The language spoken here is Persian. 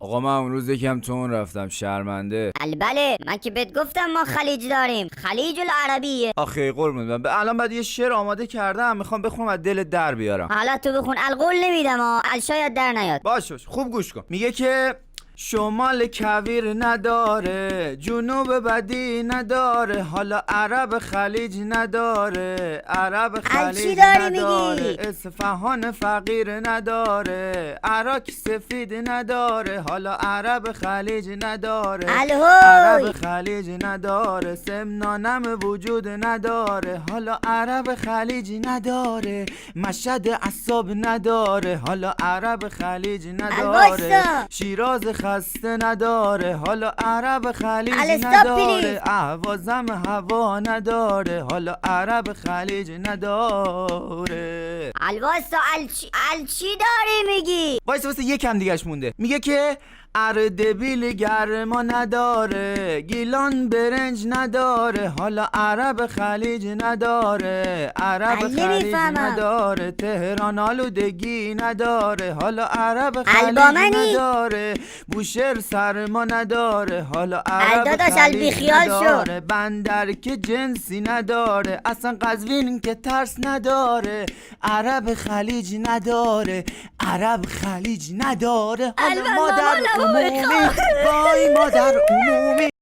آقا من اون روز یکم تون رفتم شرمنده. بله من که بهت گفتم ما خلیج داریم، خلیج العربیه. آخه قربون من الان بعد یه شعر آماده کردم میخوام بخونم از دل در بیارم. حالا تو بخون، القول نمیدم شاید در نیاد. باش خوب گوش کن. میگه که شمال کویر نداره، جنوب بدی نداره، حالا عرب خلیج نداره، عرب خلیج نداره، اصفهان فقیر نداره، عراق سفید نداره، حالا عرب خلیج نداره، عرب خلیج نداره، سمنانم وجود نداره، حالا عرب خلیج نداره، مشهد عصاب نداره، حالا عرب خلیج نداره، شیراز خسته نداره، حالا عرب خلیج نداره، اهوازم هوا نداره، حالا عرب خلیج نداره. الواسا چی داری میگی؟ واسه یکم دیگهش مونده. میگه که اردبیل گرما نداره، گیلان برنج نداره، حالا عرب خلیج نداره، عرب خلیج نداره، تهران آلودگی نداره، حالا عرب خلیج نداره، بوشهر سرما نداره، حالا عرب خلیج نداره، بندر که جنسی نداره، اصلا قزوین که ترس نداره، عرب خلیج نداره، عرب خلیج نداره، حالا مادر عمومی وای مادر عمومی.